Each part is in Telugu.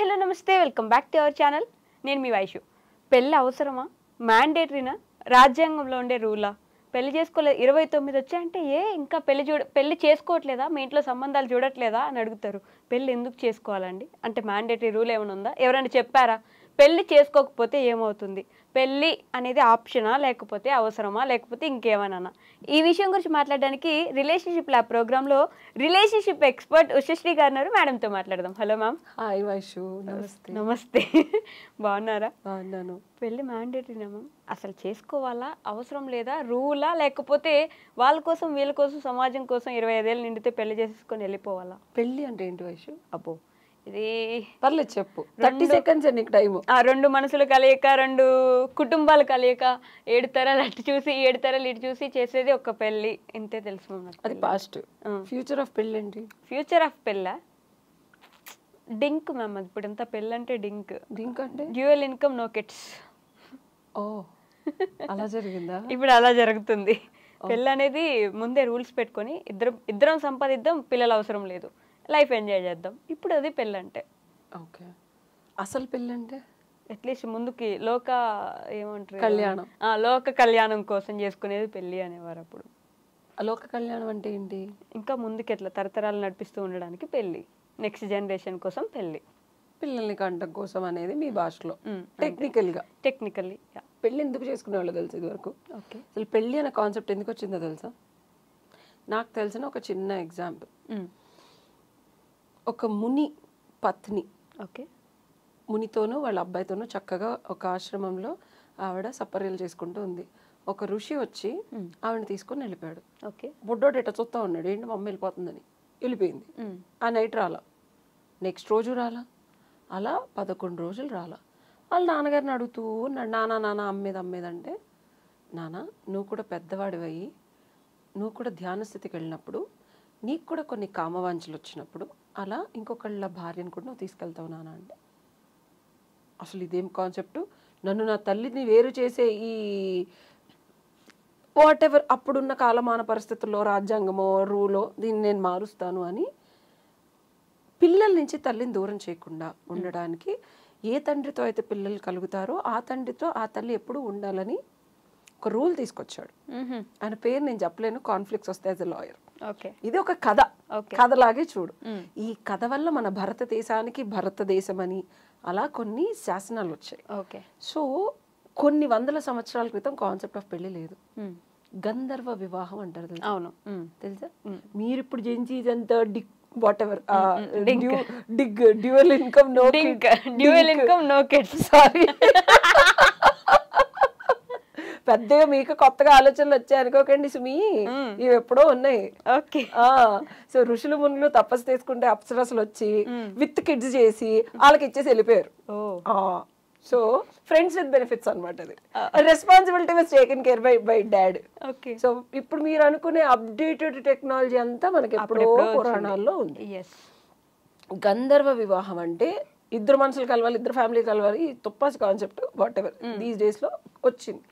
హలో నమస్తే welcome back to our channel. నేను మీ వైషు. పెళ్ళి అవసరమా, మ్యాండేటరీనా, రాజ్యాంగంలో ఉండే రూలా? పెళ్లి చేసుకోలేదు 29 వచ్చాయంటే ఇంకా పెళ్లి చేసుకోవట్లేదా, మీ ఇంట్లో సంబంధాలు చూడట్లేదా అని అడుగుతారు. పెళ్ళి ఎందుకు చేసుకోవాలండి అంటే మ్యాండేటరీ రూల్ ఏమైనా ఉందా? ఎవరైనా చెప్పారా? పెళ్లి చేసుకోకపోతే ఏమవుతుంది? పెళ్ళి అనేది ఆప్షనా, లేకపోతే అవసరమా, లేకపోతే ఇంకేమైనా? ఈ విషయం గురించి మాట్లాడడానికి రిలేషన్షిప్ ల్యాబ్ ప్రోగ్రాంలో రిలేషన్షిప్ ఎక్స్పర్ట్ ఉషశ్రీ గారు ఉన్నారు. మేడంతో మాట్లాడదాం. Hello ma'am. హాయ్ వైషు. నమస్తే. నమస్తే. బాగున్నారా? బాగున్నాను. పెళ్ళి మ్యాండేటరీనా మ్యామ్? అసలు చేసుకోవాలా, అవసరం లేదా, రూలా, లేకపోతే వాళ్ళ కోసం వీళ్ళ కోసం సమాజం కోసం 25 ఏళ్ళు నిండితే పెళ్లి చేసేసుకొని వెళ్ళిపోవాలా? పెళ్ళి అంటే ఏంటి వైషు? అబ్బో, ఇది పర్లేదు చెప్పు. 30 సెకండ్స్ నీకు టైం. రెండు మనసులు కలయిక, రెండు కుటుంబాలు కలయిక, 7 తరాలు అటు చూసి 7 తరాలు ఇటు చూసి చేసేది ఒక పెళ్ళి. ఇంతే తెలుసు మ్యామ్. అది పాస్ట్. ఫ్యూచర్ ఆఫ్ పెళ్ళి ఏంటి? ఫ్యూచర్ ఆఫ్ పెళ్ళా? DINK ma'am. అది ఇప్పుడు ఎంత పెళ్ళి అంటే డింక్. డింక్ అంటే డ్యూయల్ ఇన్కమ్ నో కిడ్స్. ఓ, అలా జరిగిందా? ఇప్పుడు అలా జరుగుతుంది. పెళ్ళి అనేది ముందే రూల్స్ పెట్టుకొని ఇద్దరం సంపాదిద్దాం, పిల్లలు అవసరం లేదు, లైఫ్ ఎంజాయ్ చేద్దాం. ఇప్పుడు అది పెళ్ళి అంటే. ఓకే, అసలు పెళ్ళి అంటే అట్లీస్ట్ ముందుకి ఏమంటారు, కళ్యాణం. లోక కళ్యాణం కోసం చేసుకునేది పెళ్ళి అనేవారు అప్పుడు. లోక కళ్యాణం అంటే ఏంటి? ఇంకా ముందుకి ఎట్లా తరతరాలు నడిపిస్తూ ఉండడానికి పెళ్ళి, నెక్స్ట్ జనరేషన్ కోసం పెళ్ళి, పిల్లల్ని కంటం కోసం అనేది మీ భాషలో. టెక్నికల్లీ పెళ్ళి ఎందుకు చేసుకునే వాళ్ళు తెలుసు ఇదివరకు? ఓకే. అసలు పెళ్ళి అనే కాన్సెప్ట్ ఎందుకు వచ్చిందో తెలుసా? నాకు తెలిసిన ఒక చిన్న ఎగ్జాంపుల్. ఒక ముని పత్ని, ఓకే, మునితోనూ వాళ్ళ అబ్బాయితోనూ చక్కగా ఒక ఆశ్రమంలో ఆవిడ సపర్యలు చేసుకుంటూ ఉంది. ఒక ఋషి వచ్చి ఆవిడని తీసుకొని వెళ్ళిపోయాడు. ఓకే. బుడ్డోడు ఎట్ట చూస్తా ఉన్నాడు, ఏంటి మమ్మీ వెళ్ళిపోతుందని. వెళ్ళిపోయింది. ఆ నైట్ రాలా, నెక్స్ట్ రోజు రాలా, అలా 11 రోజులు రాలా. వాళ్ళ నాన్నగారిని అడుగుతూ ఉన్నాడు, నాన్న అమ్మేదంటే, నాన్న నువ్వు కూడా పెద్దవాడివయ్యి నువ్వు కూడా ధ్యాన స్థితికి వెళ్ళినప్పుడు నీకు కూడా కొన్ని కామవాంఛలు వచ్చినప్పుడు అలా ఇంకొకళ్ళ భార్యను కూడా నువ్వు తీసుకెళ్తావు నాన్న అంటే, అసలు ఇదేం కాన్సెప్టు? నన్ను నా తల్లిని వేరు చేసే ఈ వాట్ ఎవర్ అప్పుడున్న కాలమాన పరిస్థితుల్లో రాజ్యాంగమో రూలో దీన్ని నేను మారుస్తాను అని పిల్లల నుంచి తల్లిని దూరం చేయకుండా ఉండడానికి ఏ తండ్రితో అయితే పిల్లలు కలుగుతారో ఆ తండ్రితో ఆ తల్లి ఎప్పుడూ ఉండాలని ఒక రూల్ తీసుకొచ్చాడు. ఆయన పేరు నేను చెప్పలేను, కాన్ఫ్లిక్ట్స్ వస్తాయి యాజ్ ఎ లాయర్. ఇది ఒక కథ, కథలాగే చూడు. ఈ కథ వల్ల మన భారతదేశానికి భారతదేశం అని అలా కొన్ని శాసనాలు వచ్చాయి. సో కొన్ని వందల సంవత్సరాల క్రితం కాన్సెప్ట్ ఆఫ్ పెళ్లి లేదు. గంధర్వ వివాహం అంటారు తెలుసా? మీరు ఇప్పుడు జెన్జీ ఇదంతా whatever dual income no kids sorry, పెద్దగా మీకు కొత్తగా ఆలోచనలు వచ్చాయి అనుకోకండి సుమి, ఇవి ఎప్పుడో ఉన్నాయి. ఓకే. సో ఋషులు మునులు తపస్సు తీసుకుంటే అప్సరసలు వచ్చి విత్ కిడ్స్ చేసి వాళ్ళకి ఇచ్చేసి వెళ్ళిపోయారు. సో ఫ్రెండ్స్ విత్ బెనిఫిట్స్ అనమాట. అది responsibility was taken care bye dad. So ఇప్పుడు మీరు అనుకునే అప్డేటెడ్ టెక్నాలజీ అంతా మనకి ఎప్పుడో పురాణాల్లో ఉంది. గంధర్వ వివాహం అంటే ఇద్దరు మనుషులు కలవాలి, ఇద్దరు ఫ్యామిలీ కలవాలి, ఈ తుప్పాసి concept whatever these days లో వచ్చింది.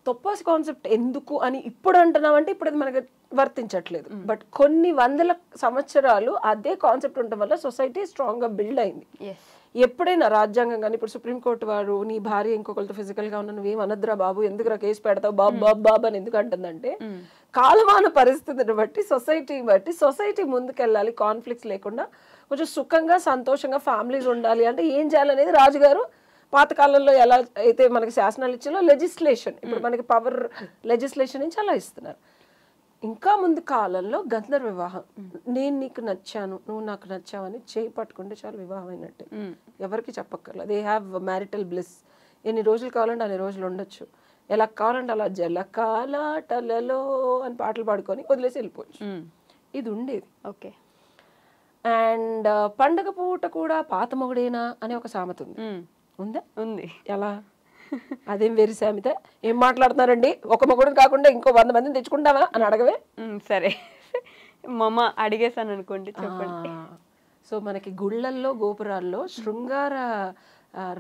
తుప్పాసి కాన్సెప్ట్ ఎందుకు అని ఇప్పుడు అంటున్నామంటే ఇప్పుడు అది మనకి వర్తించట్లేదు. బట్ కొన్ని వందల సంవత్సరాలు అదే కాన్సెప్ట్ ఉండటం వల్ల సొసైటీ స్ట్రాంగ్ గా బిల్డ్ అయింది. ఎప్పుడైనా రాజ్యాంగం కానీ ఇప్పుడు సుప్రీంకోర్టు వారు నీ భార్య ఇంకొకరితో ఫిజికల్ గా ఉన్నా నువ్వేం అనద్దురా బాబు, ఎందుకు కేసు పెడతావు బాబు అని ఎందుకు అంటుందంటే కాలమాన పరిస్థితిని బట్టి సొసైటీ ముందుకెళ్ళాలి, కాన్ఫ్లిక్ట్స్ లేకుండా కొంచెం సుఖంగా సంతోషంగా ఫ్యామిలీస్ ఉండాలి అంటే ఏం చేయాలనేది రాజుగారు పాతకాలంలో ఎలా అయితే మనకి శాసనాలు ఇచ్చారో లెజిస్లేషన్ ఇప్పుడు మనకి పవర్ లెజిస్లేషన్ నుంచి అలా ఇస్తున్నారు. ఇంకా ముందు కాలంలో గంధర్వ వివాహం, నేను నీకు నచ్చాను నువ్వు నాకు నచ్చావని చేయి పట్టుకుంటే చాలా వివాహం అయినట్టే, ఎవరికి చెప్పక్కర్లేదు. They have marital bliss. ఎన్ని రోజులు కావాలంటే అన్ని రోజులు ఉండొచ్చు, ఎలా కావాలంటే అలా జలకాలాటలలో అని పాటలు పాడుకొని వదిలేసి వెళ్ళిపోవచ్చు. ఇది ఉండేది. ఓకే. అండ్ పండగ పూట కూడా పాత మొగుడేనా అనే ఒక సామెత ఉంది. ఉందా? ఉంది. ఎలా? అదేం వేరే సామెత? ఏం మాట్లాడుతున్నారండి, ఒక మొగుడు కాకుండా ఇంకో 100 మందిని తెచ్చుకుంటావా అని అడగవే. సరే మమ్మ అడిగేసాను అనుకోండి, చెప్పండి. సో మనకి గుళ్ళల్లో గోపురాల్లో శృంగార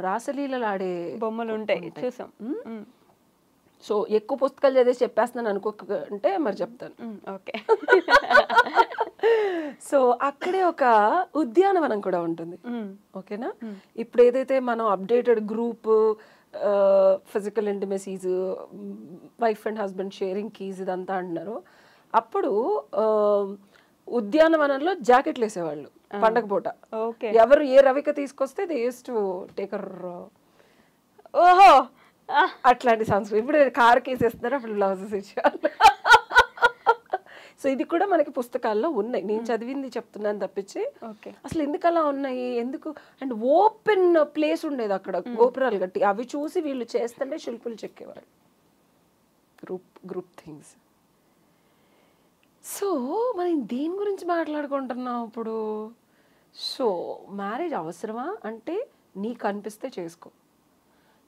రాసలీలలు ఆడే బొమ్మలు ఉంటాయి, చూసాం. సో ఎక్కువ పుస్తకాలు చదివేసి చెప్పేస్తున్నాను అనుకోకంటే మరి చెప్తాను. ఓకే. సో అక్కడే ఒక ఉద్యానవనం కూడా ఉంటుంది. ఓకేనా? ఇప్పుడు ఏదైతే మనం updated group, physical intimacies, wife and husband sharing keys ఇదంతా అంటున్నారు, అప్పుడు ఉద్యానవనంలో జాకెట్లు వేసేవాళ్ళు పండగ పూట. ఎవరు ఏ రవిక తీసుకొస్తే దే యూస్ టు టేకర్. ఓహో, అట్లాంటి సంస్కృతి. ఇప్పుడు కారు కేసేస్తున్నారు, అప్పుడు బ్లౌజెస్ ఇచ్చేవాళ్ళు. సో ఇది కూడా మనకి పుస్తకాల్లో ఉన్నాయి, నేను చదివింది చెప్తున్నాను తప్పించి. అసలు ఎందుకు అలా ఉన్నాయి, ఎందుకు అండ్ ఓపెన్ ప్లేస్ ఉండేది అక్కడ, గోపురాలు కట్టి అవి చూసి వీళ్ళు చేస్తుంటే శిల్పులు చెక్కేవాళ్ళు, గ్రూప్ థింగ్స్. సో మనం దేని గురించి మాట్లాడుకుంటున్నాం ఇప్పుడు? సో మ్యారేజ్ అవసరమా అంటే నీకు అనిపిస్తే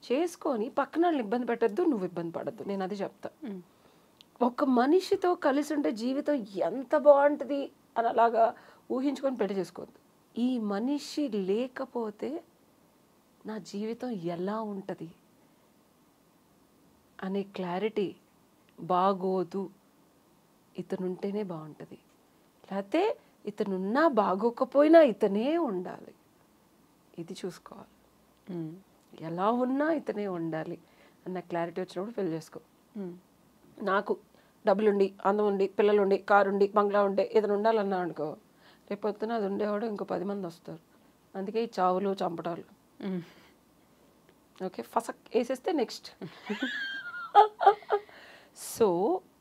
చేసుకొని పక్కన వాళ్ళని ఇబ్బంది పెట్టద్దు, నువ్వు ఇబ్బంది పడద్దు, నేను అది చెప్తా. ఒక మనిషితో కలిసి ఉంటే జీవితం ఎంత బాగుంటుంది అని అలాగా ఊహించుకొని పెళ్లి చేసుకోవద్దు. ఈ మనిషి లేకపోతే నా జీవితం ఎలా ఉంటుంది అనే క్లారిటీ బాగోదు, ఇతనుంటేనే బాగుంటుంది, లేకపోతే ఇతనున్నా బాగోకపోయినా ఇతనే ఉండాలి, ఇది చూసుకోవాలి. ఎలా ఉన్నా ఇతనే ఉండాలి అన్న క్లారిటీ వచ్చినప్పుడు పెళ్లి చేసుకో. నాకు డబ్బులుండి, అందం ఉండి, పిల్లలుండి, కారుండి, బంగ్లా ఉండే ఏదైనా ఉండాలన్నా అనుకో, రేపు పొద్దున అది ఉండేవాడు ఇంకో 10 మంది వస్తారు. అందుకే ఈ చావులు చంపటాలు. ఓకే, ఫసక్ వేసేస్తే నెక్స్ట్. సో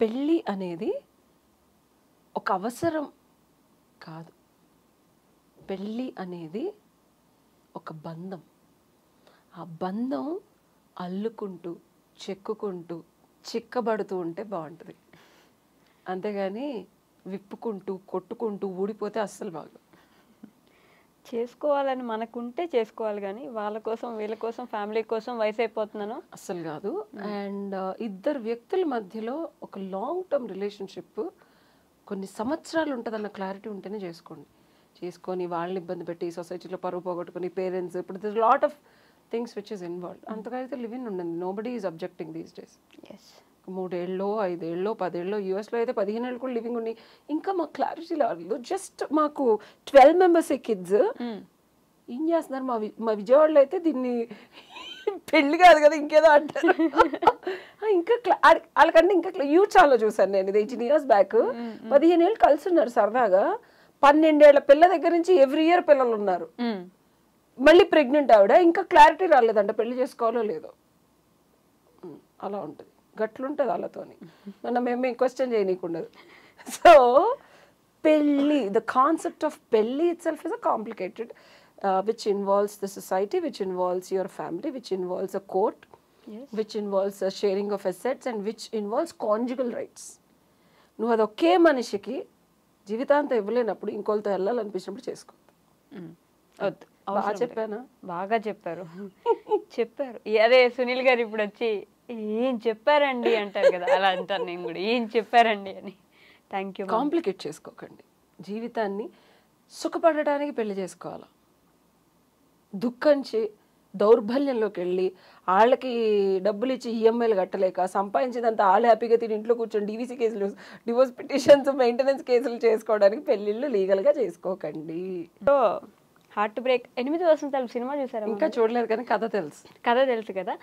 పెళ్ళి అనేది ఒక అవసరం కాదు, పెళ్ళి అనేది ఒక బంధం. ఆ బంధం అల్లుకుంటూ చెక్కుకుంటూ చిక్కబడుతూ ఉంటే బాగుంటుంది, అంతేగాని విప్పుకుంటూ కొట్టుకుంటూ ఊడిపోతే అస్సలు బాగు. చేసుకోవాలని మనకుంటే చేసుకోవాలి, కానీ వాళ్ళ కోసం వీళ్ళ కోసం ఫ్యామిలీ కోసం వయసు అయిపోతున్నాను అస్సలు కాదు. అండ్ ఇద్దరు వ్యక్తుల మధ్యలో ఒక లాంగ్ టర్మ్ రిలేషన్షిప్ కొన్ని సంవత్సరాలు ఉంటుందన్న క్లారిటీ ఉంటేనే చేసుకొని వాళ్ళని ఇబ్బంది పెట్టి సొసైటీలో పరువు పోగొట్టుకుని పేరెంట్స్, ఇప్పుడు this lot of things which is involved. అంతకైతే లివ్ ఇన్ ఉండదు. Nobody is objecting these days. 3 ఏళ్ళో 5 ఏళ్ళో 10 ఏళ్ళో, యూఎస్లో అయితే 15 ఏళ్ళు కూడా లివింగ్ ఉన్నాయి. ఇంకా మాకు క్లారిటీ లేదు. జస్ట్ మాకు 12 మెంబర్స్ కిడ్స్ ఏం చేస్తున్నారు. మా విజయవాడలో అయితే దీన్ని పెళ్లి కాదు కదా ఇంకేదో అంటారు. ఇంకా వాళ్ళకంటే ఇంకా యూట్యూబ్లో చూసాను నేను, ఇది 18 years బ్యాక్. 15 ఏళ్ళు కలిసి ఉన్నారు సరదాగా. 12 ఏళ్ల పిల్ల దగ్గర నుంచి ఎవ్రీ ఇయర్ పిల్లలు ఉన్నారు. మళ్ళీ ప్రెగ్నెంట్ ఆవిడ, ఇంకా క్లారిటీ రాలేదంట పెళ్లి చేసుకోవాలో లేదో. అలా ఉంటుంది, గట్లుంటుంది వాళ్ళతోని. మేము క్వశ్చన్ చేయనీకుండదు. సో పెళ్ళి, ద కాన్సెప్ట్ ఆఫ్ పెళ్ళి it self is a complicated, which involves the society, which involves your family, which involves a court, which involves a sharing of assets and which involves conjugal rights. నువ్వు అది ఒకే మనిషికి జీవితాంతం ఇవ్వలేనప్పుడు ఇంకోళ్ళతో వెళ్ళాలనిపించినప్పుడు చేసుకో. బాగా చెప్పానా? బాగా చెప్పారు. అదే సునీల్ గారు ఇప్పుడు వచ్చి ఏం చెప్పారండి అంటారు కదా, అలా అంటారు నేను కూడా, ఏం చెప్పారండి అని. Thank you. కాంప్లికేట్ చేసుకోకండి జీవితాన్ని. సుఖపడటానికి పెళ్లి చేసుకోవాలా, దుఃఖంచి దౌర్బల్యంలోకి వెళ్ళి వాళ్ళకి డబ్బులు ఇచ్చి ఈఎంఐలు కట్టలేక సంపాదించినంత వాళ్ళు హ్యాపీగా తిని ఇంట్లో కూర్చొని డీవీసీ కేసులు, డివోర్స్ పిటిషన్స్, మెయింటెనెన్స్ కేసులు చేసుకోవడానికి పెళ్ళిళ్ళు లీగల్గా చేసుకోకండి. సో హార్ట్ బ్రేక్ 8 వసంతాలు సినిమా చూసారా? ఇంకా చూడలేదు కానీ కథ తెలుసు కదా.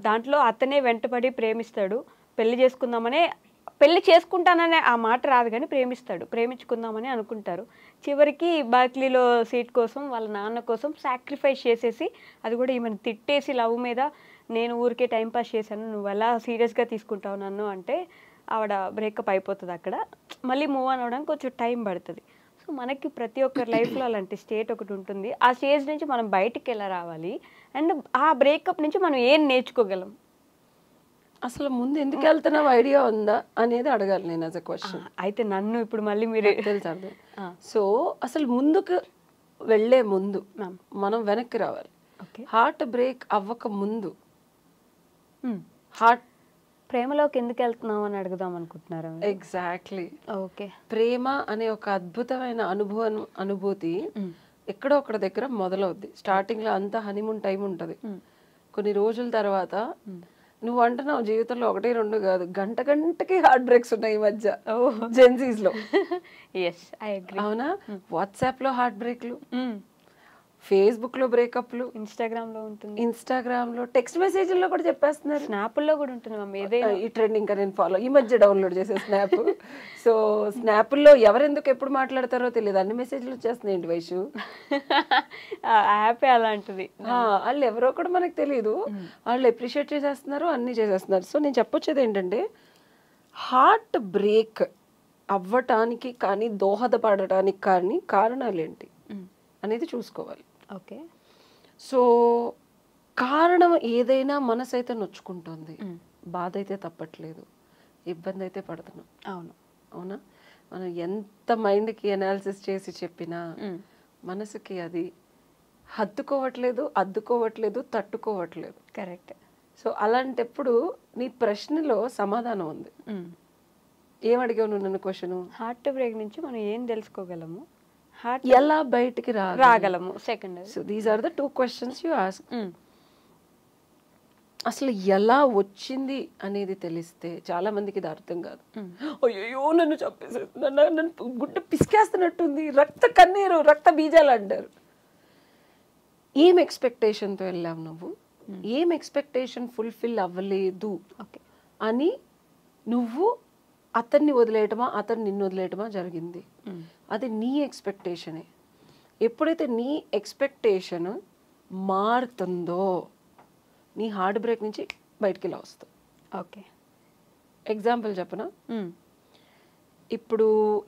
దాంట్లో అతనే వెంటపడి ప్రేమిస్తాడు, పెళ్లి చేసుకుంటాననే ఆ మాట రాదు కానీ ప్రేమించుకుందామని అనుకుంటారు. చివరికి బార్క్లీలో సీట్ కోసం వాళ్ళ నాన్న కోసం సాక్రిఫైస్ చేసేసి, అది కూడా ఈమెను తిట్టేసి లవ్ మీద, నేను ఊరికే టైంపాస్ చేశాను, నువ్వు ఎలా సీరియస్గా తీసుకుంటావు నన్ను అంటే ఆవిడ బ్రేకప్ అయిపోతుంది. అక్కడ మళ్ళీ మూవ్ ఆన్ అవ్వడానికి కొంచెం టైం పడుతుంది. సో మనకి ప్రతి ఒక్కరి లైఫ్లో అలాంటి స్టేట్ ఒకటి ఉంటుంది. ఆ స్టేజ్ నుంచి మనం బయటికి ఎలా రావాలి, అండ్ ఆ బ్రేకప్ నుంచి మనం ఏం నేర్చుకోగలం, అసలు ముందు ఎందుకు వెళ్తున్నావు ఐడియా ఉందా అనేది అడగాలి నేను యాజ్ అ క్వశ్చన్. అయితే నన్ను ఇప్పుడు మళ్ళీ మీరు తెలుసు. సో అసలు ముందుకు వెళ్ళే ముందు మనం వెనక్కి రావాలి. హార్ట్ బ్రేక్ అవ్వక ముందు హార్ట్ ప్రేమలోకి ఎందుకు వెళ్తున్నాం అని అడుగుదాం అనుకుంటున్నారా? ఎగ్జాక్ట్లీ. ఓకే, ప్రేమ అనే ఒక అద్భుతమైన అనుభూతి ఎక్కడో ఒకటి దగ్గర మొదలవుద్ది. స్టార్టింగ్ లో అంతా హనీమూన్ టైం ఉంటది. కొన్ని రోజుల తర్వాత నువ్వు అంటున్నావు జీవితంలో 1, 2 కాదు, గంట గంటకి హార్ట్ బ్రేక్స్ ఉన్నాయి ఈ మధ్య జెన్సీస్ లో. Yes I agree. అవునా? వాట్సాప్ లో హార్ట్ బ్రేక్లు, ఫేస్బుక్ లో బ్రేకప్లు, ఇన్స్టాగ్రామ్ లో ఉంటుంది, ఇన్స్టాగ్రామ్ లో, టెక్స్ట్ మెసేజ్ల్లో కూడా చెప్పేస్తున్నారు, స్నాప్ లో కూడా ఉంటుంది మమ్మీ. ఏదైనా ఈ ట్రెండ్ ఇంకా నేను ఫాలో ఈ మధ్య డౌన్లోడ్ చేసే స్నాప్. సో స్నాప్లో ఎవరెందుకు ఎప్పుడు మాట్లాడతారో తెలియదు, అన్ని మెసేజ్లు వచ్చేస్తున్నాయి ఏంటి వైషు. యాప్ అలాంటిది. వాళ్ళు ఎవరో కూడా మనకు తెలియదు, వాళ్ళు అప్రిషియేట్ చేసేస్తున్నారు, అన్ని చేసేస్తున్నారు. సో నేను చెప్పొచ్చేది ఏంటంటే హార్ట్ బ్రేక్ అవ్వటానికి కానీ దోహదపడటానికి కానీ కారణాలు ఏంటి అనేది చూసుకోవాలి. ఓకే. సో కారణం ఏదైనా మనసు అయితే నొచ్చుకుంటుంది, బాధ అయితే తప్పట్లేదు, ఇబ్బంది అయితే పడుతున్నాం. అవును. అవునా? మనం ఎంత మైండ్కి అనాలిసిస్ చేసి చెప్పినా మనసుకి అది హత్తుకోవట్లేదు, అద్దుకోవట్లేదు, తట్టుకోవట్లేదు. కరెక్ట్. సో అలాంటప్పుడు నీ ప్రశ్నలో సమాధానం ఉంది. ఏమడిగావు నువ్వు నన్ను క్వశ్చన్? హార్ట్ బ్రేక్ నుంచి మనం ఏం తెలుసుకోగలము, ఎలా బయటికి రాగలము. Second. So these are the 2 questions you ask. అసలు ఎలా వచ్చింది అనేది తెలిస్తే చాలా మందికి ఇది అర్థం కాదు. అయ్యో నన్ను చంపేసేది, నన్ను గుడ్డ పిసికేస్తున్నట్టుంది, రక్త కన్నీరు, రక్త బీజాలు అంటారు. ఏం ఎక్స్పెక్టేషన్తో వెళ్ళావు నువ్వు, ఏం ఎక్స్పెక్టేషన్ ఫుల్ఫిల్ అవ్వలేదు అని నువ్వు అతన్ని వదిలేయటమా అతన్ని నిన్ను వదిలేయటమా జరిగింది. అది నీ ఎక్స్పెక్టేషనే. ఎప్పుడైతే నీ ఎక్స్పెక్టేషన్ మారుతుందో నీ హార్ట్ బ్రేక్ నుంచి బయటికి ఇలా వస్తావు. ఓకే. ఎగ్జాంపుల్ చెప్పనా? ఇప్పుడు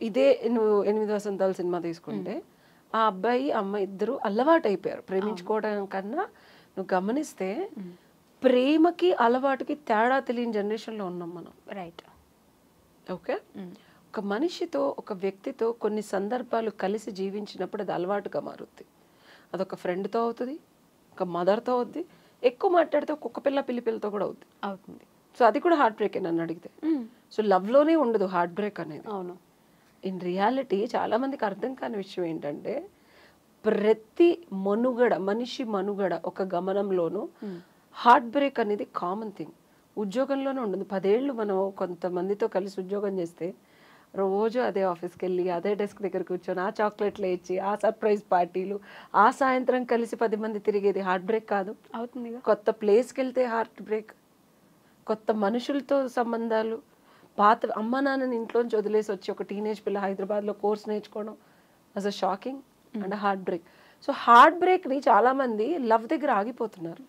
ఇదే నువ్వు 8 వసంతాల సినిమా తీసుకుంటే ఆ అబ్బాయి అమ్మాయి ఇద్దరు అలవాటు అయిపోయారు. ప్రేమించుకోవడం కన్నా నువ్వు గమనిస్తే ప్రేమకి అలవాటుకి తేడా తెలియని జనరేషన్లో ఉన్నాం మనం. రైట్. ఓకే. ఒక మనిషితో ఒక వ్యక్తితో కొన్ని సందర్భాలు కలిసి జీవించినప్పుడు అది అలవాటుగా మారుద్ది. అదొక ఫ్రెండ్తో అవుతుంది, ఒక మదర్తో అవుద్ది, ఎక్కువ మాట్లాడితే ఒక్కొక్క పిల్లతో కూడా అవుతుంది. సో అది కూడా హార్ట్ బ్రేక్ నన్ను అడిగితే. సో లవ్లోనే ఉండదు హార్ట్ బ్రేక్ అనేది. అవును. ఇన్ రియాలిటీ చాలా మందికి అర్థం కాని విషయం ఏంటంటే ప్రతి మనిషి మనుగడ ఒక గమనంలోనూ హార్ట్ బ్రేక్ అనేది కామన్ థింగ్. ఉద్యోగంలోనే ఉండదు. 10 ఏళ్ళు మనం కొంతమందితో కలిసి ఉద్యోగం చేస్తే రోజు అదే ఆఫీస్కి వెళ్ళి అదే డెస్క్ దగ్గర కూర్చొని ఆ చాక్లెట్లు ఇచ్చి ఆ సర్ప్రైజ్ పార్టీలు ఆ సాయంత్రం కలిసి 10 మంది తిరిగేది హార్ట్ బ్రేక్ కాదు అవుతుంది. కొత్త ప్లేస్కి వెళ్తే హార్ట్ బ్రేక్, కొత్త మనుషులతో సంబంధాలు, పాత అమ్మ నాన్నని ఇంట్లోంచి వదిలేసి వచ్చి ఒక టీనేజ్ పిల్ల హైదరాబాద్లో కోర్స్ నేర్చుకోవడం was a shocking and heart break. So heart బ్రేక్ని చాలామంది లవ్ దగ్గర ఆగిపోతున్నారు.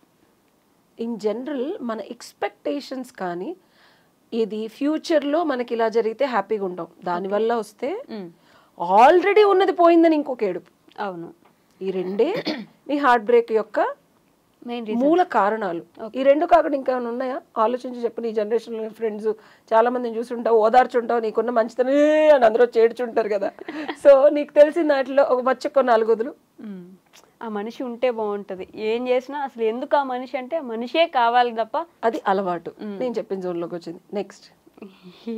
ఇన్ జనరల్ మన ఎక్స్పెక్టేషన్స్ కానీ ఇది ఫ్యూచర్లో మనకి ఇలా జరిగితే హ్యాపీగా ఉంటాం, దానివల్ల వస్తే ఆల్రెడీ ఉన్నది పోయిందని ఇంకొక ఏడుపు. అవును. ఈ రెండే నీ హార్ట్ బ్రేక్ యొక్క మూల కారణాలు. ఈ 2 కాకుండా ఇంకా ఉన్నాయా? ఆలోచించి చెప్పు. నీ జనరేషన్లో ఫ్రెండ్స్ చాలా మందిని చూసుంటావు, ఓదార్చుంటావు, నీకున్న మంచితనే అని అందరూ చేర్చుంటారు కదా. సో నీకు తెలిసిన దాంట్లో ఒక మచ్చ 4 వదులు. ఆ మనిషి ఉంటే బాగుంటది, ఏం చేసినా అసలు ఎందుకు ఆ మనిషి అంటే మనిషే కావాలి తప్ప. అది అలవాటు. నేను చెప్పిన జోన్లోకి వచ్చింది. నెక్స్ట్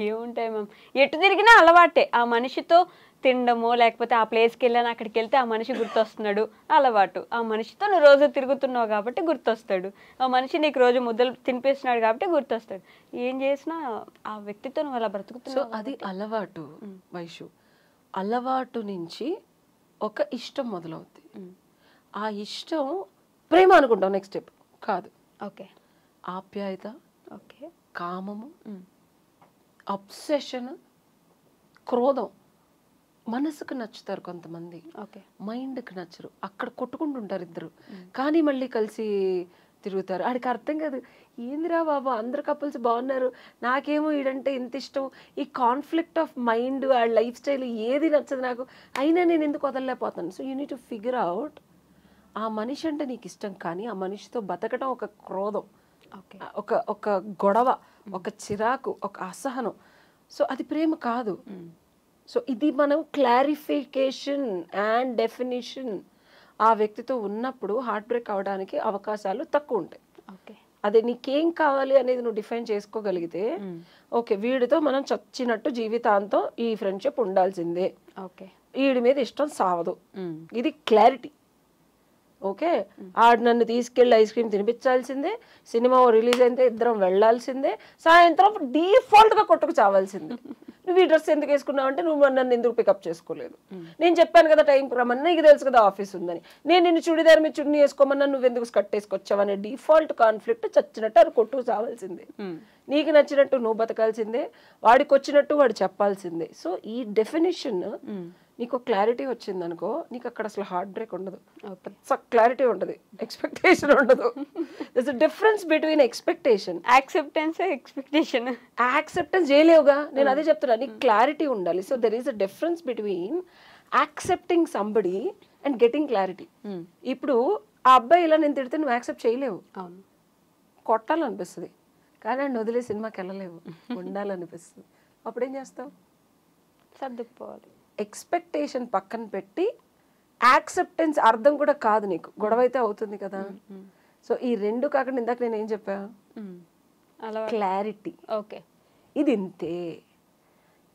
ఏముంటాయి మ్యామ్, ఎటు తిరిగినా అలవాటే. ఆ మనిషితో తినడమో లేకపోతే ఆ ప్లేస్కి వెళ్ళాను అక్కడికి వెళ్తే ఆ మనిషి గుర్తొస్తున్నాడు అలవాటు. ఆ మనిషితో నువ్వు రోజు తిరుగుతున్నావు కాబట్టి గుర్తొస్తాడు. ఆ మనిషి నీకు రోజు ముద్దలు తినిపిస్తున్నాడు కాబట్టి గుర్తొస్తాడు. ఏం చేసినా ఆ వ్యక్తితో నువ్వు అలా బ్రతుకుతున్నావు. సో అది అలవాటు వైషు. అలవాటు నుంచి ఒక ఇష్టం మొదలవుద్ది. ఆ ఇష్టం ప్రేమ అనుకుంటాం నెక్స్ట్ స్టెప్ కాదు. ఓకే. ఆప్యాయత, ఓకే, కామము, అబ్సెషన్, క్రోధం. మనసుకు నచ్చుతారు కొంతమంది, మైండ్కి నచ్చరు. అక్కడ కొట్టుకుంటుంటారు ఇద్దరు, కానీ మళ్ళీ కలిసి తిరుగుతారు. ఆడికి అర్థం కాదు, ఏందిరా బాబు అందరు కపుల్స్ బాగున్నారు, నాకేమో ఈడంటే ఇంత ఇష్టం. ఈ కాన్ఫ్లిక్ట్ ఆఫ్ మైండ్, ఆ లైఫ్ స్టైల్ ఏది నచ్చదు నాకు, అయినా నేను ఎందుకు వదలలేకపోతాను. So you need to figure out. ఆ మనిషి అంటే నీకు ఇష్టం, కానీ ఆ మనిషితో బతకడం ఒక క్రోధం, ఒక గొడవ, ఒక చిరాకు, ఒక అసహనం. సో అది ప్రేమ కాదు. సో ఇది మనం క్లారిఫికేషన్ అండ్ డెఫినిషన్ ఆ వ్యక్తితో ఉన్నప్పుడు హార్ట్ బ్రేక్ అవడానికి అవకాశాలు తక్కువ ఉంటాయి. అదే నీకేం కావాలి అనేది నువ్వు డిఫైన్ చేసుకోగలిగితే, ఓకే వీడితో మనం చచ్చినట్టు జీవితాంతం ఈ ఫ్రెండ్షిప్ ఉండాల్సిందే, వీడి మీద ఇష్టం సావదు, ఇది క్లారిటీ. ఓకే, ఆడు నన్ను తీసుకెళ్ళి ఐస్ క్రీమ్ తినిపించాల్సిందే, సినిమా రిలీజ్ అయితే ఇద్దరం వెళ్ళాల్సిందే, సాయంత్రం డిఫాల్ట్గా కొట్టుకు చావాల్సిందే. నువ్వు ఈ డ్రెస్ ఎందుకు వేసుకున్నావు అంటే నువ్వు నన్ను ఎందుకు పికప్ చేసుకోలేదు, నేను చెప్పాను కదా టైంకి రమ్మని, నీకు తెలుసు కదా ఆఫీస్ ఉందని, నేను నిన్ను చుడిదార్ మీద చున్నీ వేసుకోమన్నా నువ్వు ఎందుకు స్కర్ట్ వేసుకొచ్చావు అనే డిఫాల్ట్ కాన్ఫ్లిక్ట్ చచ్చినట్టు అది కొట్టుకు చావాల్సిందే. నీకు నచ్చినట్టు నువ్వు బతకాల్సిందే, వాడికి వచ్చినట్టు వాడు చెప్పాల్సిందే. సో ఈ డెఫినేషన్ నీకు క్లారిటీ వచ్చింది అనుకో, నీకు అక్కడ అసలు హార్ట్ బ్రేక్ ఉండదు, క్లారిటీ ఉంటుంది, ఎక్స్పెక్టేషన్ ఉండదు. This a difference between expectation, acceptance చేయలేవుగా, నేను అదే చెప్తున్నా, నీకు క్లారిటీ ఉండాలి. So there is a difference between accepting somebody and getting clarity. ఇప్పుడు ఆ అబ్బాయి ఇలా నేను తిడితే నువ్వు యాక్సెప్ట్ చేయలేవు, కొట్టాలనిపిస్తుంది, కానీ ఆయన వదిలే సినిమాకి వెళ్ళలేవు, ఉండాలనిపిస్తుంది. అప్పుడేం చేస్తావు? సర్దుకుపోవాలి. ఎక్స్పెక్టేషన్ పక్కన పెట్టి యాక్సెప్టెన్స్ అర్థం కూడా కాదు నీకు, గొడవ అయితే అవుతుంది కదా. సో ఈ రెండు కాకుండా ఇందాక నేను ఏం చెప్పా, క్లారిటీ. ఓకే, ఇది ఇంతే,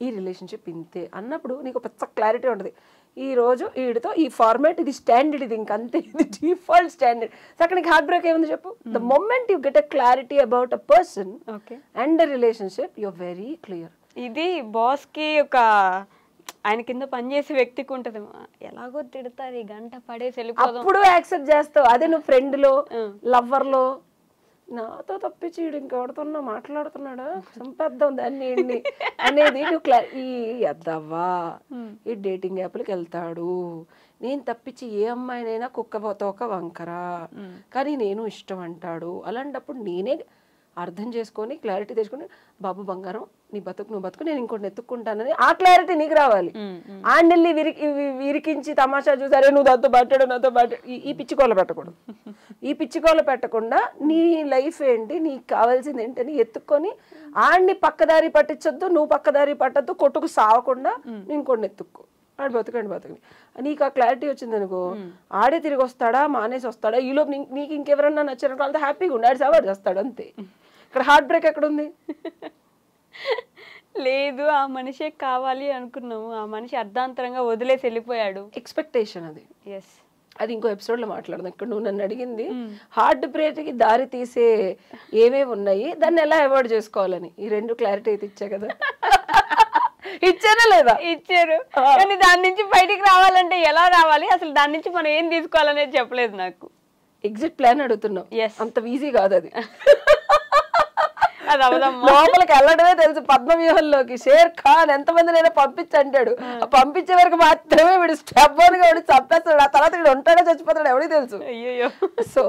ఈ రిలేషన్షిప్ ఇంతే అన్నప్పుడు నీకు పెద్ద క్లారిటీ ఉంటుంది. ఈ రోజు వీడితో ఈ ఫార్మాట్, ఇది స్టాండర్డ్, ఇది ఇంకంతే, ఇది డిఫాల్ట్ స్టాండర్డ్. సో అక్కడ నీకు హార్ట్ బ్రేక్ ఏముంది చెప్పు? The moment you get a clarity about a person and a relationship you are very clear. ఇది బాస్ కి ఒక ఆయన కింద పనిచేసే వ్యక్తికి ఉంటది, ఎలాగో తిడతారు ఈ గంట పడేసి వెళ్ళిపోదాం, అప్పుడు యాక్సెప్ట్ చేస్తావు. అదే నువ్వు ఫ్రెండ్ లో లవ్వర్ లో నాతో తప్పించి వీడు ఇంకెవడుతున్నా మాట్లాడుతున్నాడా, చంపేద్దాం దాన్ని అనేది నువ్వు ఈ అద్దవ్వా ఈ డేటింగ్ యాప్లకి వెళ్తాడు, నేను తప్పించి ఏ అమ్మాయినైనా కుక్కతోక వంకరా, కానీ నేను ఇష్టం అంటాడు. అలాంటప్పుడు నేనే అర్థం చేసుకొని క్లారిటీ తెచ్చుకొని, బాబు బంగారం నీ బతుకు నువ్వు బతుకు, నేను ఇంకోటి ఎత్తుక్కుంటానని ఆ క్లారిటీ నీకు రావాలి. ఆండెల్లి విరికించి తమాషా చూసారే నువ్వు నాతో మాట్లాడు నాతో మాట్లాడు, ఈ పిచ్చికోల పెట్టకూడదు. ఈ పిచ్చికోల పెట్టకుండా నీ లైఫ్ ఏంటి, నీకు కావాల్సింది ఏంటని ఎత్తుక్కొని ఆడిని పక్కదారి పట్టించొద్దు, నువ్వు పక్కదారి పట్టద్దు, కొట్టుకు సావకుండా ఇంకోటి ఎత్తుక్కో, ఆడు బతుకండి బతుకుని. నీకు ఆ క్లారిటీ వచ్చింది అనుకో, ఆడే తిరిగి వస్తాడా మానేసి వస్తాడా, ఈలోపు నీకు ఇంకెవరన్నా నచ్చారనుకో వాళ్ళతో హ్యాపీగా ఉండి ఆడి సవాడు చేస్తాడు అంతే. ఇక్కడ హార్ట్ బ్రేక్ ఎక్కడ ఉంది? లేదు, ఆ మనిషే కావాలి అనుకున్నాము, ఆ మనిషి అర్ధాంతరంగా వదిలేసి వెళ్ళిపోయాడు. ఎక్స్పెక్టేషన్ అది. ఎస్, అది ఇంకో ఎపిసోడ్ లో మాట్లాడదాం. ఇక్కడ నువ్వు నన్ను అడిగింది హార్ట్ బ్రేక్ కి దారి తీసే ఏమేమి ఉన్నాయి, దాన్ని ఎలా అవాయిడ్ చేసుకోవాలని. ఈ రెండు క్లారిటీ అయితే ఇచ్చా కదా, ఇచ్చారా లేదా? ఇచ్చారు, కానీ దాని నుంచి బయటికి రావాలంటే ఎలా రావాలి, అసలు దాని నుంచి మనం ఏం తీసుకోవాలనేది చెప్పలేదు నాకు. ఎగ్జిట్ ప్లాన్ అడుగుతున్నావు, అంత ఈజీ కాదు అది. లోపలికి వెళ్ళడమే తెలుసు పద్మవ్యూహంలోకి. షేర్ ఖాన్ ఎంతమంది నేను పంపించంటాడు, పంపించే వరకు మాత్రమే వీడు స్టెబ్బర్ గా చంపేస్తాడు, ఆ తర్వాత వీడు ఉంటాడో చచ్చిపోతాడు ఎవరికి తెలుసు. సో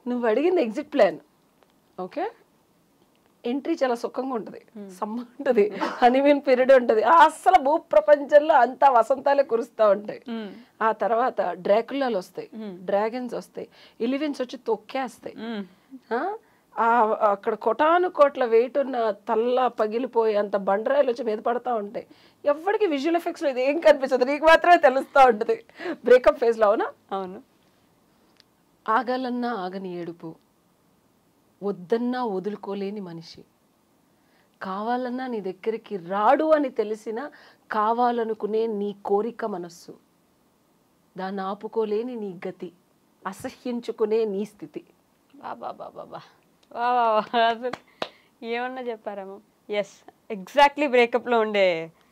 నువ్వు అడిగింది ఎగ్జిట్ ప్లాన్. ఓకే, ఎంట్రీ చాలా సుఖంగా ఉంటది, సమ్మ ఉంటది, హనీమూన్ పీరియడ్ ఉంటది, అసలు భూ ప్రపంచంలో అంతా వసంతాలే కురుస్తా ఉంటాయి. ఆ తర్వాత డ్రాకులాలు వస్తాయి, డ్రాగన్స్ వస్తాయి, ఎలివెన్స్ వచ్చి తొక్కేస్తాయి. అక్కడ కోటాను కోట్ల వెయిట్ ఉన్న తల్ల పగిలిపోయి అంత బండరాయిలు వచ్చి మీద పడతా ఉంటాయి. ఎవరికి విజువల్ ఎఫెక్ట్స్ లో ఇది ఏం కనిపించదు, నీకు మాత్రమే తెలుస్తూ ఉంటుంది బ్రేకప్ ఫేజ్ లో. అవునా? అవును. ఆగాలన్నా ఆగని ఏడుపు, వద్దన్నా వదులుకోలేని మనిషి, కావాలన్నా నీ దగ్గరికి రాడు అని తెలిసినా కావాలనుకునే నీ కోరిక మనస్సు, దాన్ని ఆపుకోలేని నీ గతి, అసహ్యించుకునే నీ స్థితి. బాబా బాబా అసలు ఏమన్నా చెప్పారేమో. ఎస్, ఎగ్జాక్ట్లీ బ్రేకప్ లో ఉండే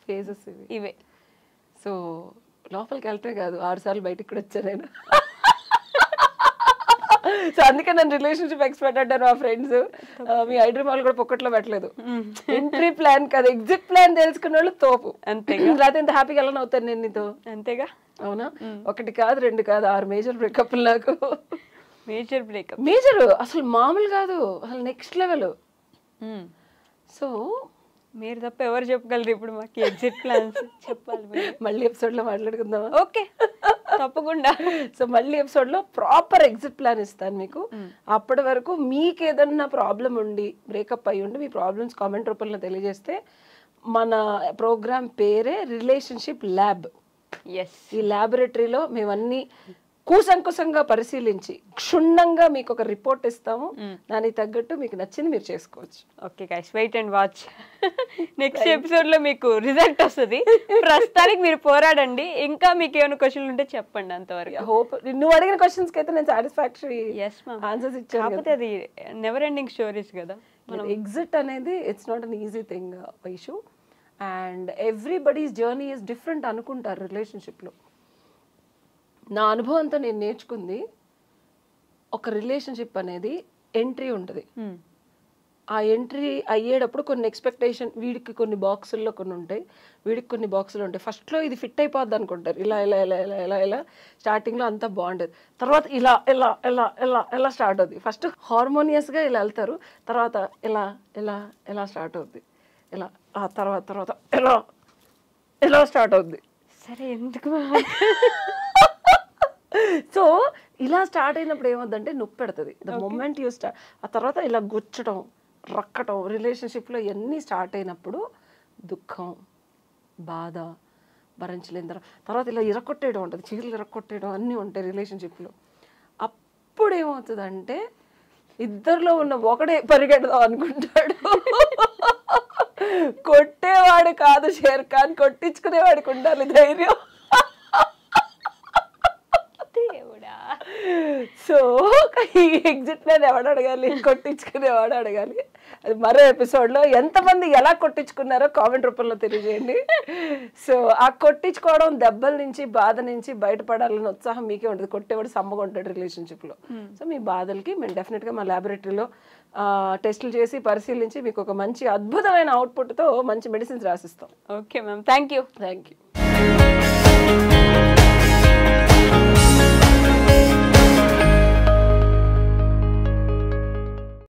ఫేజెస్ ఇవే. సో లోపలికి వెళ్తే కాదు, 6 సార్లు బయటకు కూడా వచ్చా నేను. సో అందుకే నన్ను రిలేషన్షిప్ ఎక్స్పర్ట్ అంటారు మా ఫ్రెండ్స్. మీ ఐడ్రీ మాల్ కూడా పొక్కట్లో పెట్టలేదు. ఎంట్రీ ప్లాన్ కాదు, ఎగ్జిట్ ప్లాన్ తెలుసుకున్న వాళ్ళు తోపు. అంతేగా, లేకపోతే ఎంత హ్యాపీగా వెళ్ళని అవుతాను నేను నీతో. అంతేగా. అవునా? 1 కాదు 2 కాదు 6 మేజర్ బ్రేకప్ నాకు. మేజర్ బ్రేకప్, మేజర్ అసలు మామూలు కాదు, అసలు నెక్స్ట్ లెవెల్. సో మీరు తప్ప ఎవరు చెప్పగలరు ఇప్పుడు మాకు ఎగ్జిట్ ప్లాన్స్? చెప్పాలి, మళ్ళీ ఎపిసోడ్ లో మాట్లాడుకుందామా? ఓకే, తప్పకుండా. సో మళ్ళీ ఎపిసోడ్ లో ప్రాపర్ ఎగ్జిట్ ప్లాన్ ఇస్తాను మీకు. అప్పటి వరకు మీకు ఏదన్నా ప్రాబ్లం ఉండి బ్రేకప్ అయ్యి ఉండి మీ ప్రాబ్లమ్స్ కామెంట్ రూపంలో తెలియజేస్తే మన ప్రోగ్రామ్ పేరే రిలేషన్షిప్ ల్యాబ్. ఈ ల్యాబొరేటరీలో మేమన్నీ కూసంకుశంగా పరిశీలించి క్షుణ్ణంగా మీకు ఒక రిపోర్ట్ ఇస్తాము. దానికి తగ్గట్టు మీకు నచ్చింది మీరు చేసుకోవచ్చు. Okay guys, wait and watch. Next episode లో మీకు రిజల్ట్ వస్తుంది. ప్రస్తుతానికి మీరు పోరాడండి. ఇంకా మీకు ఏమైనా క్వశ్చన్లు ఉంటే చెప్పండి. అంతవరకు హోప్ నువ్వు అడిగిన క్వశ్చన్స్ కి అయితే నేను సాటిస్ఫాక్టరీ ఆన్సర్స్ ఇచ్చాను. కాకపోతే అది నెవర్ ఎండింగ్ స్టోరీస్ కదా. ఎగ్జిట్ అనేది it's not an easy thing Vaishu. And everybody's journey is different అనుకుంటారు రిలేషన్షిప్లో. నా అనుభవంతో నేను నేర్చుకుంది, ఒక రిలేషన్షిప్ అనేది ఎంట్రీ ఉంటుంది. ఆ ఎంట్రీ అయ్యేటప్పుడు కొన్ని ఎక్స్పెక్టేషన్, వీడికి కొన్ని బాక్సుల్లో కొన్ని ఉంటాయి, వీడికి కొన్ని బాక్సులు ఉంటాయి. ఫస్ట్లో ఇది ఫిట్ అయిపోద్ది అనుకుంటారు, ఇలా ఇలా ఇలా ఇలా ఇలా ఇలా స్టార్టింగ్లో అంతా బాగుంటుంది. తర్వాత ఇలా ఇలా ఇలా ఇలా ఇలా స్టార్ట్ అవుతుంది. ఫస్ట్ హార్మోనియస్గా ఇలా వెళ్తారు, తర్వాత ఇలా ఇలా ఇలా స్టార్ట్ అవుద్ది, ఇలా ఆ తర్వాత తర్వాత ఇలా ఇలా స్టార్ట్ అవుద్ది. సరే ఎందుకు సో ఇలా స్టార్ట్ అయినప్పుడు ఏమవుద్దంటే నొప్పి పెడుతుంది. ద మూమెంట్ యూ స్టార్ట్, ఆ తర్వాత ఇలా గుచ్చడం, రక్కటం, రిలేషన్షిప్లో ఇవన్నీ స్టార్ట్ అయినప్పుడు దుఃఖం, బాధ భరించలేని తర్వాత ఇలా ఇరక్కొట్టేయడం ఉంటుంది, చీరలు ఇరక్కొట్టేయడం అన్నీ ఉంటాయి రిలేషన్షిప్లో. అప్పుడు ఏమవుతుందంటే ఇద్దరిలో ఉన్న ఒకడే పరిగెడదాం అనుకుంటాడు. కొట్టేవాడు కాదు షేర్ ఖాన్, కొట్టించుకునేవాడికి ఉండాలి ధైర్యం. సో ఈ ఎగ్జిట్ మీద ఎవడు అడగాలి, కొట్టించుకునేవాడు అడగాలి. అది మరో ఎపిసోడ్లో ఎంతమంది ఎలా కొట్టించుకున్నారో కామెంట్ రూపంలో తెలియజేయండి. సో ఆ కొట్టించుకోవడం, దెబ్బల నుంచి బాధ నుంచి బయటపడాలన్న ఉత్సాహం మీకే ఉంటుంది. కొట్టేవాడు సమ్మగా ఉంటాడు రిలేషన్షిప్లో. సో మీ బాధలకి మేము డెఫినెట్గా మా ల్యాబొరేటరీలో టెస్టులు చేసి పరిశీలించి మీకు ఒక మంచి అద్భుతమైన అవుట్పుట్తో మంచి మెడిసిన్స్ రాసిస్తాం. Okay ma'am, thank you. Thank you.